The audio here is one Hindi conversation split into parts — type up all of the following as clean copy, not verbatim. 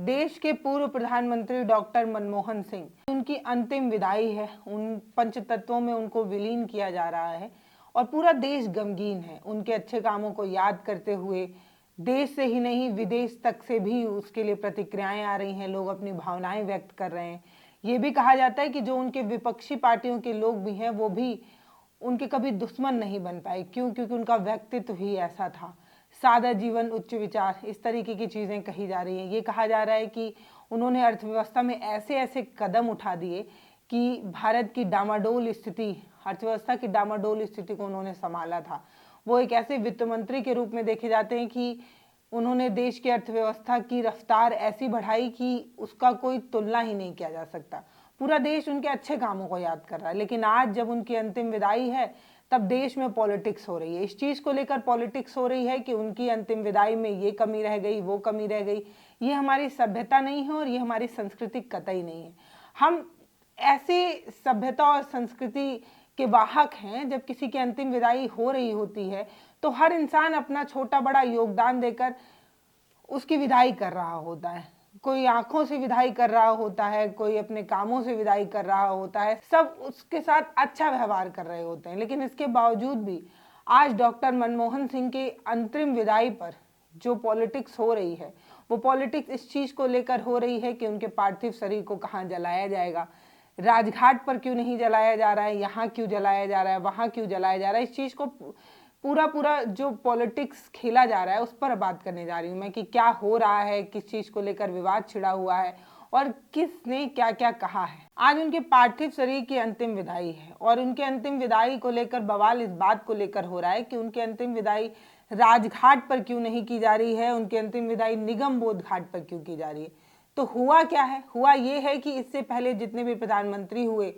देश के पूर्व प्रधानमंत्री डॉक्टर मनमोहन सिंह, उनकी अंतिम विदाई है। उन पंचतत्वों में उनको विलीन किया जा रहा है और पूरा देश गमगीन है। उनके अच्छे कामों को याद करते हुए देश से ही नहीं विदेश तक से भी उसके लिए प्रतिक्रियाएं आ रही हैं। लोग अपनी भावनाएं व्यक्त कर रहे हैं। ये भी कहा जाता है कि जो उनके विपक्षी पार्टियों के लोग भी हैं वो भी उनके कभी दुश्मन नहीं बन पाए। क्यों? क्योंकि उनका व्यक्तित्व ही ऐसा था। सादा जीवन, उच्च विचार, इस तरीके की चीज़ें कही जा रही हैं। ये कहा जा रहा है कि उन्होंने अर्थव्यवस्था में ऐसे ऐसे कदम उठा दिए कि भारत की डामाडोल स्थिति, अर्थव्यवस्था की डामाडोल स्थिति को उन्होंने संभाला था। वो एक ऐसे वित्त मंत्री के रूप में देखे जाते हैं कि उन्होंने देश की अर्थव्यवस्था की रफ्तार ऐसी बढ़ाई कि उसका कोई तुलना ही नहीं किया जा सकता। पूरा देश उनके अच्छे कामों को याद कर रहा है। लेकिन आज जब उनकी अंतिम विदाई है तब देश में पॉलिटिक्स हो रही है। इस चीज़ को लेकर पॉलिटिक्स हो रही है कि उनकी अंतिम विदाई में ये कमी रह गई, वो कमी रह गई। ये हमारी सभ्यता नहीं है और ये हमारी संस्कृति कतई नहीं है। हम ऐसे सभ्यता और संस्कृति के वाहक हैं, जब किसी की अंतिम विदाई हो रही होती है तो हर इंसान अपना छोटा बड़ा योगदान देकर उसकी विदाई कर रहा होता है। कोई आंखों से विदाई कर रहा होता है, कोई अपने कामों से विदाई कर रहा होता है, सब उसके साथ अच्छा व्यवहार कर रहे होते हैं। लेकिन इसके बावजूद भी आज डॉक्टर मनमोहन सिंह के अंतरिम विदाई पर जो पॉलिटिक्स हो रही है, वो पॉलिटिक्स इस चीज़ को लेकर हो रही है कि उनके पार्थिव शरीर को कहाँ जलाया जाएगा, राजघाट पर क्यों नहीं जलाया जा रहा है, यहाँ क्यों जलाया जा रहा है, वहाँ क्यों जलाया जा रहा है। इस चीज़ को पूरा जो पॉलिटिक्स खेला जा रहा है उस पर बात करने जा रही हूँ मैं कि क्या हो रहा है, किस चीज़ को लेकर विवाद छिड़ा हुआ है और किसने क्या क्या कहा है। आज उनके पार्थिव शरीर की अंतिम विदाई है और उनके अंतिम विदाई को लेकर बवाल इस बात को लेकर हो रहा है कि उनकी अंतिम विदाई राजघाट पर क्यों नहीं की जा रही है, उनकी अंतिम विदाई निगम बोध घाट पर क्यों की जा रही है। तो हुआ क्या है? हुआ ये है कि इससे पहले जितने भी प्रधानमंत्री हुए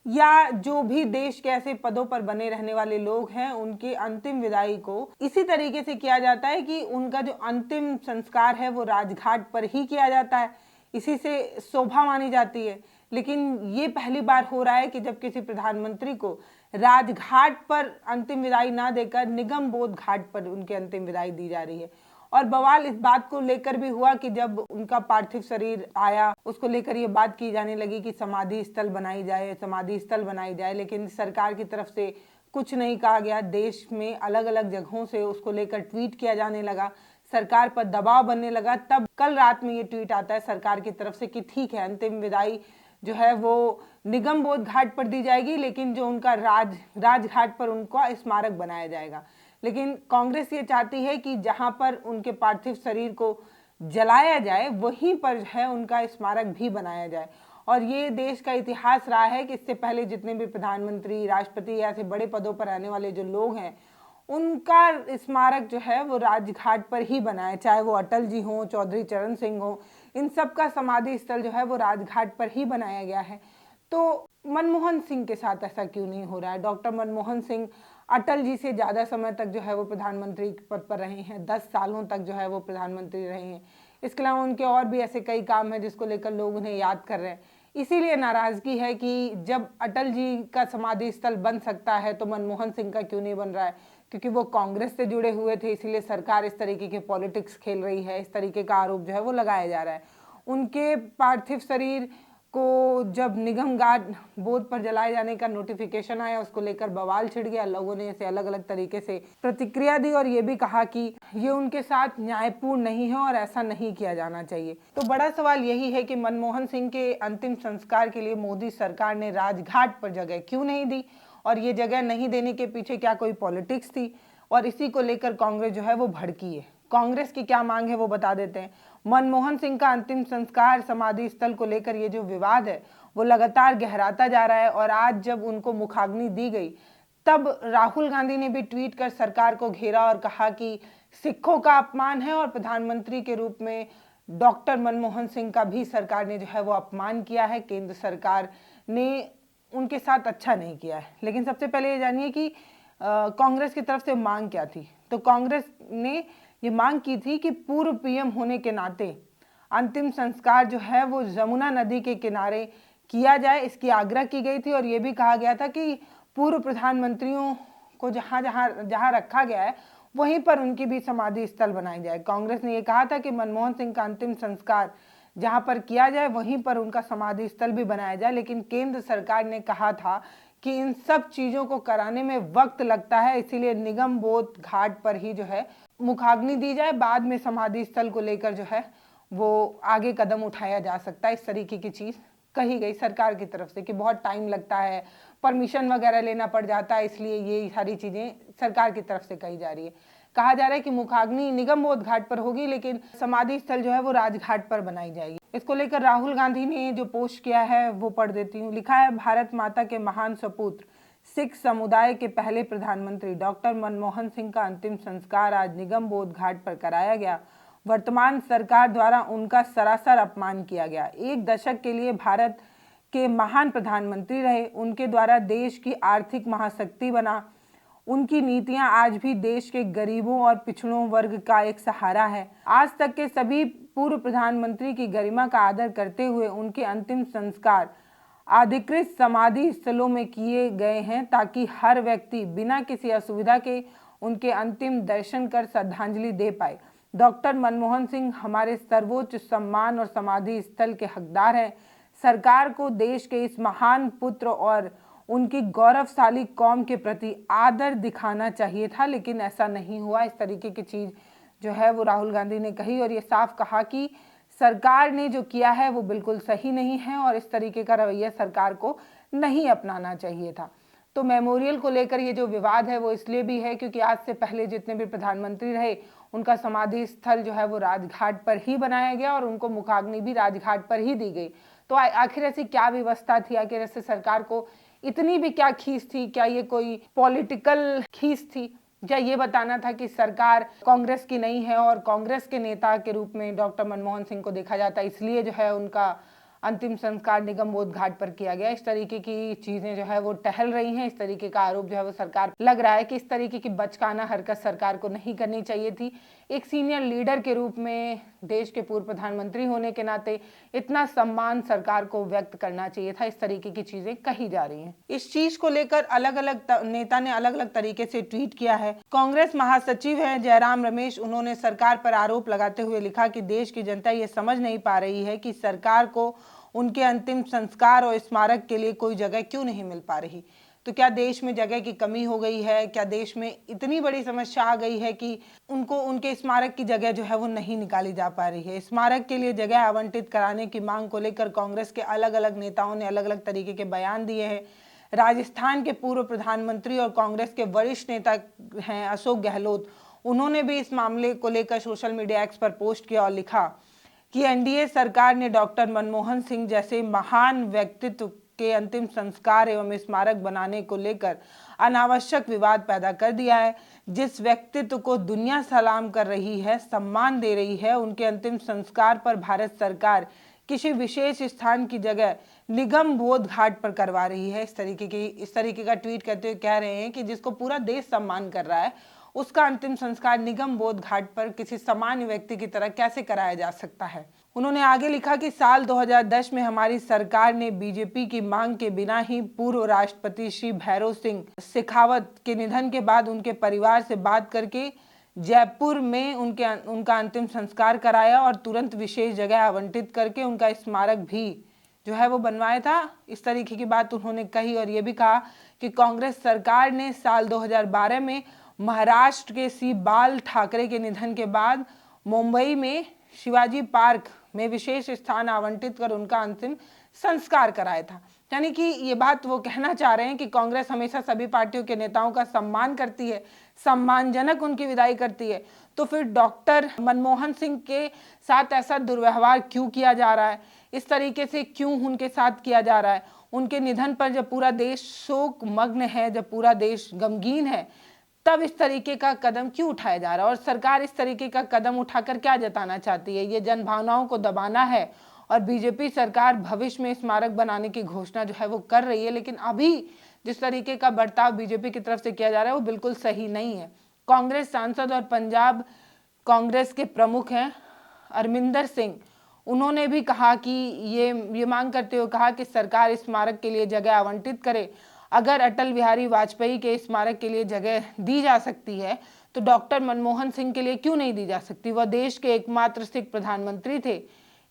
या जो भी देश के ऐसे पदों पर बने रहने वाले लोग हैं, उनकी अंतिम विदाई को इसी तरीके से किया जाता है कि उनका जो अंतिम संस्कार है वो राजघाट पर ही किया जाता है, इसी से शोभा मानी जाती है। लेकिन ये पहली बार हो रहा है कि जब किसी प्रधानमंत्री को राजघाट पर अंतिम विदाई ना देकर निगम बोध घाट पर उनकी अंतिम विदाई दी जा रही है। और बवाल इस बात को लेकर भी हुआ कि जब उनका पार्थिव शरीर आया, उसको लेकर ये बात की जाने लगी कि समाधि स्थल बनाई जाए, समाधि स्थल बनाई जाए। लेकिन सरकार की तरफ से कुछ नहीं कहा गया। देश में अलग अलग जगहों से उसको लेकर ट्वीट किया जाने लगा, सरकार पर दबाव बनने लगा। तब कल रात में ये ट्वीट आता है सरकार की तरफ से कि ठीक है, अंतिम विदाई जो है वो निगम बोध घाट पर दी जाएगी, लेकिन जो उनका राजघाट पर उनका स्मारक बनाया जाएगा। लेकिन कांग्रेस ये चाहती है कि जहां पर उनके पार्थिव शरीर को जलाया जाए वहीं पर है उनका स्मारक भी बनाया जाए। और ये देश का इतिहास रहा है कि इससे पहले जितने भी प्रधानमंत्री, राष्ट्रपति या ऐसे बड़े पदों पर रहने वाले जो लोग हैं, उनका स्मारक जो है वो राजघाट पर ही बना है। चाहे वो अटल जी हों, चौधरी चरण सिंह हों, इन सब का समाधि स्थल जो है वो राजघाट पर ही बनाया गया है। तो मनमोहन सिंह के साथ ऐसा क्यों नहीं हो रहा है? डॉक्टर मनमोहन सिंह अटल जी से ज़्यादा समय तक जो है वो प्रधानमंत्री पद पर रहे हैं, 10 सालों तक जो है वो प्रधानमंत्री रहे हैं। इसके अलावा उनके और भी ऐसे कई काम हैं जिसको लेकर लोग उन्हें याद कर रहे हैं। इसीलिए नाराज़गी है कि जब अटल जी का समाधि स्थल बन सकता है तो मनमोहन सिंह का क्यों नहीं बन रहा है? क्योंकि वो कांग्रेस से जुड़े हुए थे, इसीलिए सरकार इस तरीके के पॉलिटिक्स खेल रही है, इस तरीके का आरोप जो है वो लगाया जा रहा है। उनके पार्थिव शरीर को जब निगम घाट बोध पर जलाए जाने का नोटिफिकेशन आया, उसको लेकर बवाल छिड़ गया। लोगों ने इसे अलग अलग तरीके से प्रतिक्रिया दी और ये भी कहा कि ये उनके साथ न्यायपूर्ण नहीं है और ऐसा नहीं किया जाना चाहिए। तो बड़ा सवाल यही है कि मनमोहन सिंह के अंतिम संस्कार के लिए मोदी सरकार ने राजघाट पर जगह क्यों नहीं दी और ये जगह नहीं देने के पीछे क्या कोई पॉलिटिक्स थी? और इसी को लेकर कांग्रेस जो है वो भड़की है। कांग्रेस की क्या मांग है वो बता देते हैं। मनमोहन सिंह का अंतिम संस्कार समाधि स्थल को लेकर ये जो विवाद है वो लगातार गहराता जा रहा है और आज जब उनको मुखाग्नि दी गई तब राहुल गांधी ने भी ट्वीट कर सरकार को घेरा और कहा कि सिखों का अपमान है और प्रधानमंत्री के रूप में डॉक्टर मनमोहन सिंह का भी सरकार ने जो है वो अपमान किया है। केंद्र सरकार ने उनके साथ अच्छा नहीं किया है। लेकिन सबसे पहले ये जानिए कि कांग्रेस की तरफ से मांग क्या थी। तो कांग्रेस ने ये मांग की थी कि पूर्व पीएम होने के नाते अंतिम संस्कार जो है वो यमुना नदी के किनारे किया जाए, इसकी आग्रह की गई थी। और ये भी कहा गया था कि पूर्व प्रधानमंत्रियों को जहाँ जहाँ जहाँ रखा गया है वहीं पर उनकी भी समाधि स्थल बनाई जाए। कांग्रेस ने ये कहा था कि मनमोहन सिंह का अंतिम संस्कार जहां पर किया जाए वहीं पर उनका समाधि स्थल भी बनाया जाए। लेकिन केंद्र सरकार ने कहा था कि इन सब चीज़ों को कराने में वक्त लगता है, इसीलिए निगम बोध घाट पर ही जो है मुखाग्नि दी जाए, बाद में समाधि स्थल को लेकर जो है वो आगे कदम उठाया जा सकता है। इस तरीके की चीज़ कही गई सरकार की तरफ से कि बहुत टाइम लगता है, परमिशन वगैरह लेना पड़ जाता है, इसलिए ये सारी चीज़ें सरकार की तरफ से कही जा रही है। कहा जा रहा है कि मुखाग्नि निगम बोध घाट पर होगी, लेकिन समाधि स्थल जो है वो राजघाट पर बनाई जाएगी। इसको लेकर राहुल गांधी ने जो पोस्ट किया है वो पढ़ देती हूँ। लिखा है, भारत माता के महान सपूत्र सिख समुदाय के पहले प्रधानमंत्री डॉक्टर मनमोहन सिंह का अंतिम संस्कार आज निगम बोध घाट पर कराया गया। वर्तमान सरकार द्वारा उनका सरासर अपमान किया गया। एक दशक के लिए भारत के महान प्रधानमंत्री रहे, उनके द्वारा देश की आर्थिक महाशक्ति बना। उनकी नीतियां आज भी देश के गरीबों और पिछड़ों वर्ग का एक सहारा है। आज तक के सभी पूर्व प्रधानमंत्री की गरिमा का आदर करते हुए उनके अंतिम संस्कार अधिकृत समाधि स्थलों में किए गए हैं, ताकि हर व्यक्ति बिना किसी असुविधा के उनके अंतिम दर्शन कर श्रद्धांजलि दे पाए। डॉक्टर मनमोहन सिंह हमारे सर्वोच्च सम्मान और समाधि स्थल के हकदार हैं। सरकार को देश के इस महान पुत्र और उनकी गौरवशाली कौम के प्रति आदर दिखाना चाहिए था, लेकिन ऐसा नहीं हुआ। इस तरीके की चीज़ जो है वो राहुल गांधी ने कही और ये साफ कहा कि सरकार ने जो किया है वो बिल्कुल सही नहीं है और इस तरीके का रवैया सरकार को नहीं अपनाना चाहिए था। तो मेमोरियल को लेकर ये जो विवाद है वो इसलिए भी है क्योंकि आज से पहले जितने भी प्रधानमंत्री रहे उनका समाधि स्थल जो है वो राजघाट पर ही बनाया गया और उनको मुखाग्नि भी राजघाट पर ही दी गई। तो आखिर ऐसी क्या व्यवस्था थी, आखिर ऐसे सरकार को इतनी भी क्या खींच थी? क्या ये कोई पॉलिटिकल खींच थी? या ये बताना था कि सरकार कांग्रेस की नहीं है और कांग्रेस के नेता के रूप में डॉक्टर मनमोहन सिंह को देखा जाता है, इसलिए जो है उनका अंतिम संस्कार निगम बोध घाट पर किया गया? इस तरीके की चीजें जो है वो टहल रही हैं। इस तरीके का आरोप जो है वो सरकार लग रहा है कि इस तरीके की बचकाना हरकत सरकार को नहीं करनी चाहिए थी। एक सीनियर लीडर के रूप में, देश के पूर्व प्रधानमंत्री होने के नाते इतना सम्मान सरकार को व्यक्त करना चाहिए था। इस तरीके की चीजें कही जा रही हैं। इस चीज को लेकर अलग अलग नेता ने अलग अलग तरीके से ट्वीट किया है। कांग्रेस महासचिव है जयराम रमेश, उन्होंने सरकार पर आरोप लगाते हुए लिखा कि देश की जनता ये समझ नहीं पा रही है कि सरकार को उनके अंतिम संस्कार और स्मारक के लिए कोई जगह क्यों नहीं मिल पा रही। तो क्या देश में जगह की कमी हो गई है? क्या देश में इतनी बड़ी समस्या आ गई है कि उनको उनके स्मारक की जगह जो है वो नहीं निकाली जा पा रही है? स्मारक के लिए जगह आवंटित कराने की मांग को लेकर कांग्रेस के अलग अलग नेताओं ने अलग अलग तरीके के बयान दिए हैं। राजस्थान के पूर्व प्रधानमंत्री और कांग्रेस के वरिष्ठ नेता हैं अशोक गहलोत, उन्होंने भी इस मामले को लेकर सोशल मीडिया एक्स पर पोस्ट किया और लिखा कि एनडीए सरकार ने डॉक्टर मनमोहन सिंह जैसे महान व्यक्तित्व के अंतिम संस्कार एवं स्मारक बनाने को लेकर अनावश्यक विवाद पैदा कर दिया है। जिस व्यक्तित्व को दुनिया सलाम कर रही है, सम्मान दे रही है, उनके अंतिम संस्कार पर भारत सरकार किसी विशेष स्थान की जगह निगम बोध घाट पर करवा रही है। इस तरीके का ट्वीट करते हुए कह रहे हैं कि जिसको पूरा देश सम्मान कर रहा है उसका अंतिम संस्कार निगम बोध घाट पर किसी सामान्य व्यक्ति की तरह कैसे कराया जा सकता है। उन्होंने आगे लिखा कि साल 2010 में हमारी सरकार ने बीजेपी की मांग के बिना ही पूर्व राष्ट्रपति श्री भैरों सिंह शेखावत के निधन के बाद उनके परिवार से बात करके जयपुर में उनका अंतिम संस्कार कराया और तुरंत विशेष जगह आवंटित करके उनका स्मारक भी जो है वो बनवाया था। इस तरीके की बात उन्होंने कही और ये भी कहा कि कांग्रेस सरकार ने साल 2012 में महाराष्ट्र के श्री बाल ठाकरे के निधन के बाद मुंबई में शिवाजी पार्क में विशेष स्थान आवंटित कर उनका अंतिम संस्कार कराया था। यानी कि ये बात वो कहना चाह रहे हैं कि कांग्रेस हमेशा सभी पार्टियों के नेताओं का सम्मान करती है, सम्मानजनक उनकी विदाई करती है, तो फिर डॉक्टर मनमोहन सिंह के साथ ऐसा दुर्व्यवहार क्यों किया जा रहा है? इस तरीके से क्यों उनके साथ किया जा रहा है? उनके निधन पर जब पूरा देश शोक मग्न है, जब पूरा देश गमगीन है, तब इस तरीके का कदम क्यों उठाया जा रहा है? और सरकार इस तरीके का कदम उठाकर क्या जताना चाहती है? ये जन भावनाओं को दबाना है और बीजेपी सरकार भविष्य में स्मारक बनाने की घोषणा जो है वो कर रही है, लेकिन अभी जिस तरीके का बर्ताव बीजेपी की तरफ से किया जा रहा है वो बिल्कुल सही नहीं है। कांग्रेस सांसद और पंजाब कांग्रेस के प्रमुख हैं अरमिंदर सिंह, उन्होंने भी कहा कि ये मांग करते हुए कहा कि सरकार स्मारक के लिए जगह आवंटित करे। अगर अटल बिहारी वाजपेयी के स्मारक के लिए जगह दी जा सकती है तो डॉक्टर मनमोहन सिंह के लिए क्यों नहीं दी जा सकती? वह देश के एकमात्र सिख प्रधानमंत्री थे।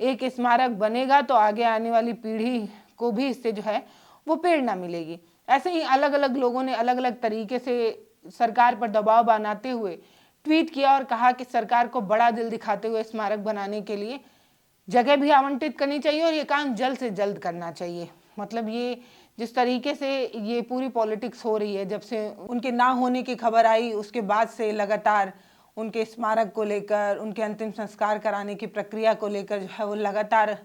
एक स्मारक बनेगा तो आगे आने वाली पीढ़ी को भी इससे जो है वो प्रेरणा मिलेगी। ऐसे ही अलग अलग लोगों ने अलग अलग तरीके से सरकार पर दबाव बनाते हुए ट्वीट किया और कहा कि सरकार को बड़ा दिल दिखाते हुए स्मारक बनाने के लिए जगह भी आवंटित करनी चाहिए और ये काम जल्द से जल्द करना चाहिए। मतलब ये जिस तरीके से ये पूरी पॉलिटिक्स हो रही है, जब से उनके ना होने की खबर आई उसके बाद से लगातार उनके स्मारक को लेकर, उनके अंतिम संस्कार कराने की प्रक्रिया को लेकर जो है वो लगातार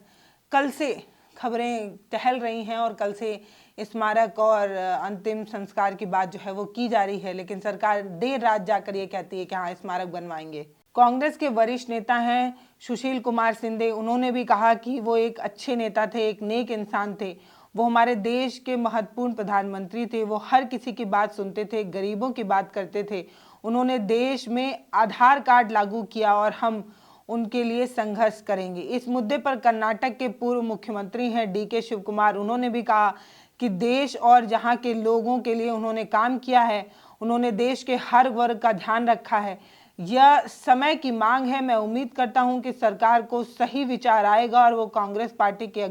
कल से खबरें टहल रही हैं और कल से स्मारक और अंतिम संस्कार की बात जो है वो की जा रही है। लेकिन सरकार देर रात जाकर ये कहती है कि हाँ स्मारक बनवाएंगे। कांग्रेस के वरिष्ठ नेता हैं सुशील कुमार शिंदे, उन्होंने भी कहा कि वो एक अच्छे नेता थे, एक नेक इंसान थे, वो हमारे देश के महत्वपूर्ण प्रधानमंत्री थे, वो हर किसी की बात सुनते थे, गरीबों की बात करते थे, उन्होंने देश में आधार कार्ड लागू किया और हम उनके लिए संघर्ष करेंगे। इस मुद्दे पर कर्नाटक के पूर्व मुख्यमंत्री हैं DK शिव कुमार, उन्होंने भी कहा कि देश और जहां के लोगों के लिए उन्होंने काम किया है, उन्होंने देश के हर वर्ग का ध्यान रखा है, यह समय की मांग है। मैं उम्मीद करता हूं कि सरकार को सही विचार आएगा और वो कांग्रेस पार्टी के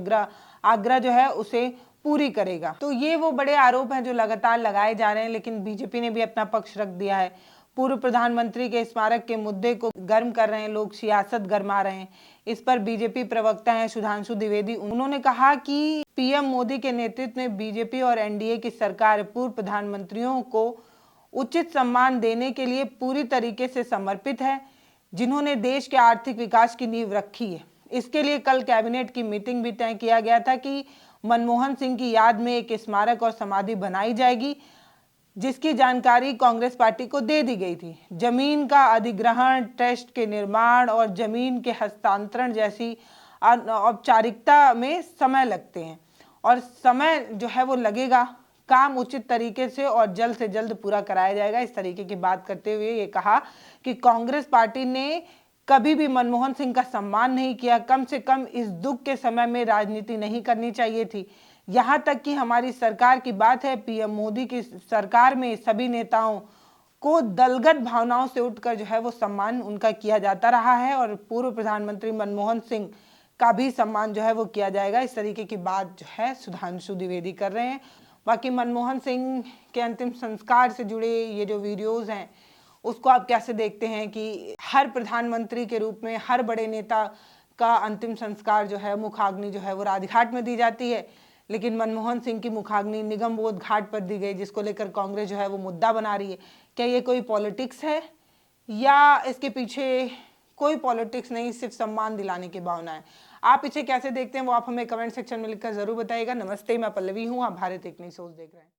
आग्रह जो है उसे पूरी करेगा। तो ये वो बड़े आरोप हैं जो लगातार लगाए जा रहे हैं, लेकिन बीजेपी ने भी अपना पक्ष रख दिया है। पूर्व प्रधानमंत्री के स्मारक के मुद्दे को गर्म कर रहे हैं लोग, सियासत गरमा रहे हैं। इस पर बीजेपी प्रवक्ता हैं सुधांशु द्विवेदी, उन्होंने कहा कि PM मोदी के नेतृत्व में बीजेपी और NDA की सरकार पूर्व प्रधानमंत्रियों को उचित सम्मान देने के लिए पूरी तरीके से समर्पित है, जिन्होंने देश के आर्थिक विकास की नींव रखी है। इसके लिए कल कैबिनेट की मीटिंग भी तय किया गया था कि मनमोहन सिंह की याद में एक स्मारक और समाधि बनाई जाएगी, जिसकी जानकारी कांग्रेस पार्टी को दे दी गई थी। जमीन का अधिग्रहण, ट्रस्ट के निर्माण और जमीन के हस्तांतरण जैसी औपचारिकता में समय लगते हैं और समय जो है वो लगेगा, काम उचित तरीके से और जल्द से जल्द पूरा कराया जाएगा। इस तरीके की बात करते हुए ये कहा कि कांग्रेस पार्टी ने कभी भी मनमोहन सिंह का सम्मान नहीं किया, कम से कम इस दुख के समय में राजनीति नहीं करनी चाहिए थी। यहाँ तक कि हमारी सरकार की बात है, PM मोदी की सरकार में सभी नेताओं को दलगत भावनाओं से उठकर जो है वो सम्मान उनका किया जाता रहा है और पूर्व प्रधानमंत्री मनमोहन सिंह का भी सम्मान जो है वो किया जाएगा। इस तरीके की बात जो है सुधांशु द्विवेदी कर रहे हैं। बाकी मनमोहन सिंह के अंतिम संस्कार से जुड़े ये जो वीडियोस हैं उसको आप कैसे देखते हैं कि हर प्रधानमंत्री के रूप में हर बड़े नेता का अंतिम संस्कार जो है, मुखाग्नि जो है वो राजघाट में दी जाती है, लेकिन मनमोहन सिंह की मुखाग्नि निगम बोध घाट पर दी गई, जिसको लेकर कांग्रेस जो है वो मुद्दा बना रही है। क्या ये कोई पॉलिटिक्स है या इसके पीछे कोई पॉलिटिक्स नहीं, सिर्फ सम्मान दिलाने की भावना है? आप इसे कैसे देखते हैं वो आप हमें कमेंट सेक्शन में लिखकर जरूर बताइएगा। नमस्ते, मैं पल्लवी हूँ, आप भारत एक नई सोच देख रहे हैं।